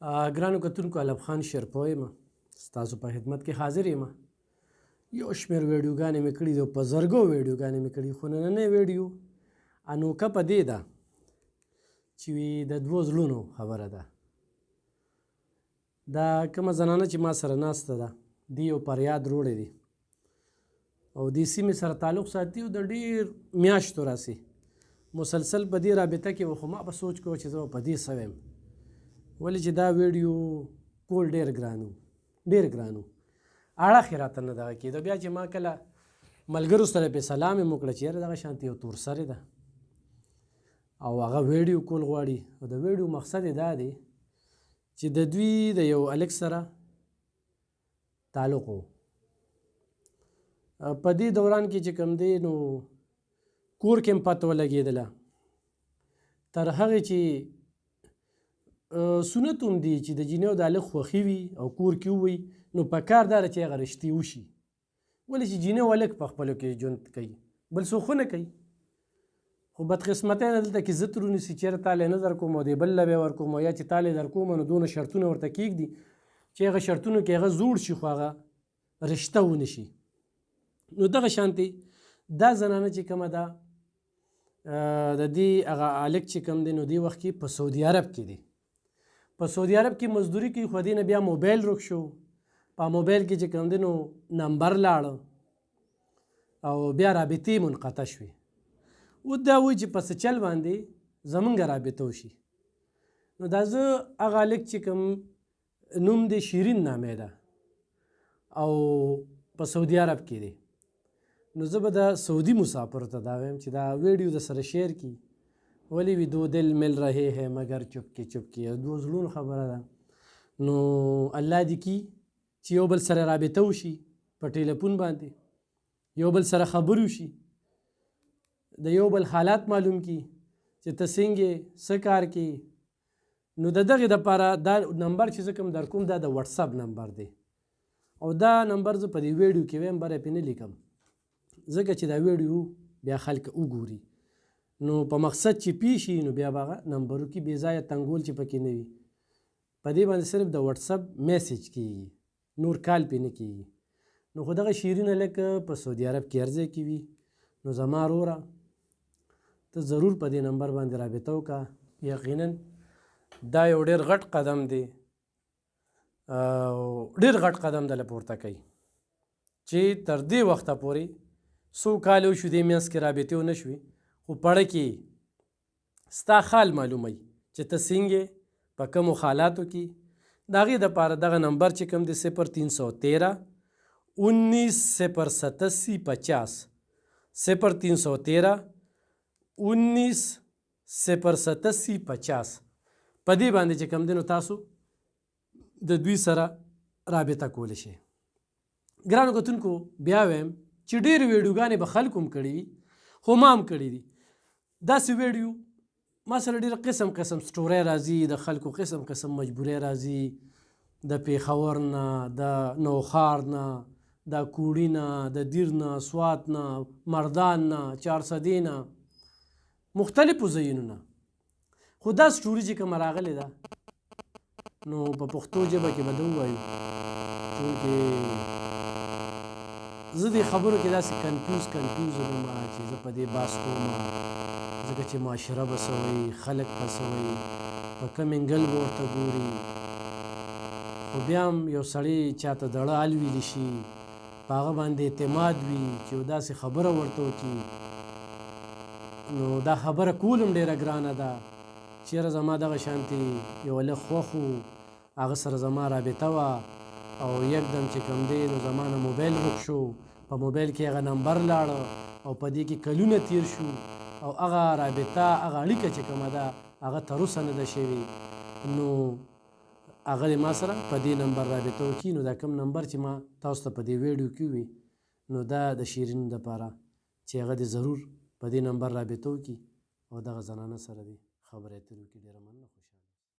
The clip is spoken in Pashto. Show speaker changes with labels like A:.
A: ګرانو کتونکو علب خان شرپوی یم ستاسو په خدمت کې حاضر یم. یو شمېر ویډیوګانې مې کړي دي، په زرګو ویډیوګانې مې کړي، خو نننۍ ویډیو انوکه په دې ده چې د دوو زړونو خبره ده. دا کومه زنانه چې ما سره ناسته ده، دی یو فریاد روړی دی او دې سیمې سره تعلق ساتي او د ډېر میاشتو راسي مسلسل په دې رابطه کې و. خو ما به سوچ کوه چې زه په دې څه ویم، ولې چې دا ویډیو کول ډېر ګران و، اړخ یې راته نه دغه کېده. بیا چې ما کله ملګرو سره پرې سلام یې وکړه چې یاره دغه شانتې یو تور سرې ده او هغه ویډیو کول غواړي، او د ویډیو مقصد یې دا دی چې د دوی د یو هلک سره تعلق و. په دې دوران کې چې کوم دی نو کور کې هم پته ولګېدله، تر هغې چې سنت هم دی چې د جینۍ او د هلک خوښي وي او کور کې ووي، نو په کار دا ده چې هغه رشتې وشي. ولې چې جینۍ او هلک په خپلو کې ژوند کوي، بل څوک خو نه کوي. خو بدقسمتۍ نه دلته کې زه تر ونیسي چېرې تا لی نه در کوم او دې بل له بیا ورکوم، او یا چې تا لی در کوم نو دونه شرطونه ورته کېږدي چې هغه شرطونو کې هغه زوړ شي خو هغه رشته ونه شي. نو دغه شانتې دا زنانه چې کومه ده د دې هغه هلک چې کوم دی نو دې وخت کې په سعودي عرب کې دی. په سعودي عرب کې مزدوري کوي، خو دې نه بیا موبایل ورک شو. په موبایل کې چې کوم دی نو نمبر لاړه او بیا رابطې منقطع شوې. اوس دا وایي چې په څه چل باندې زمونږ رابطه وشي. نو دا زه هغه هلک چې کوم نوم دی شیرین نامې ده او په سعودي عرب کې دی، نو زه به د سعودي مسافرو ته دا وایم چې دا ویډیو د سره شیر کړي. ولی وی دو دل مل رہے ہے مگر چپکے چپکے، دو زړونو خبره ده. نو الله دې کي چې یو بل سره رابطه وشي په ټیلیفون باندې، یو بل سره خبرې وشي، د یو بل حالات معلوم کړي چې ته څنګه څه کار کوي. نو د دغې دپاره دا نمبر چې زه کوم در کوم دا د وټساپ نمبر دی او دا نمبر زه په دې ویډیو کې ویم بره پرې نه لیکم، ځکه چې دا ویډیو بیا خلک وګوري نو په مقصد چې پوه شي نو بیا به هغه نمبرو کې بې ځایه تنګول چې پکې نه وي. په دې باندې صرف د وټساپ میسیج کېږي، نور کال پې نه کېږي. نو خو دغه شیرین هلک په سعودي عرب کې هر ځای کې وي، نو زما وروره ته ضرور په دې نمبر باندې رابطه وکړه. یقینا دا یو ډېر غټ قدم دی او ډېر غټ قدم دله پورته کوي چې تر دې وخته پورې څو کاله وشو دې منځ کې رابطې ونه شوې، خو پړه کې ستا خال معلوموي چې ته څنګه په کومو حالاتو کې. د هغې دپاره دغه نمبر چې کوم دی 0313 19 087 50 0313 19 087 50 په دې باندې چې کوم دی نو تاسو د دوی سره رابطه کولی شئ. ګرانو کتونکو بیا وایم چې ډېرې ویډیوګانې به خلکو هم کړي وي، خو ما هم کړي دي. داسې ویډیو ما سره ډېر قسم قسم سټورۍ راځي، د خلکو قسم قسم مجبورۍ راځي، د پېښور نه، د نوښار نه، د کوړي نه، د دیر نه، سوات نه، مردان نه، چارسدې نه، مختلفو ځایونو نه. خو دا سټوري چې کومه راغلې ده نو په پښتو ژبه کې به ده ووایو، چونکې زه دې خبرو کې داسې کنفیوز یم چې زه په دې بحث کوم، ځکه چې معاشره به څه وایي، خلک به څه وایي، په کوم انګل به ورته ګوري. خو بیا هم یو سړی چاته دړه حل ویلی شي، په هغه باندې اعتماد وي چې یو داسې خبره ورته وکړي، نو دا خبره کول هم ډېره ګرانه ده. چېرې زما دغه شانتې یو هلک خوښ و، هغه سره زما رابطه وه او یکدم چې کوم دی نو زما نه موبایل ورک شو، په موبایل کې هغه نمبر لاړه او په دې کې کلونه تیر شو او هغه رابطه هغه اړیکه چې کومه ده هغه تر اوسه نه ده شوې. نو هغه ما سره په دې نمبر رابطه وکړي. نو دا کوم نمبر چې ما تاسو ته په دې ویډیو کې وي نو دا د شیرین دپاره چې هغه دې ضرور په دې نمبر رابطه وکړي او دغه زنانه سره دې خبرې اترې وکړي. ډېره مننه.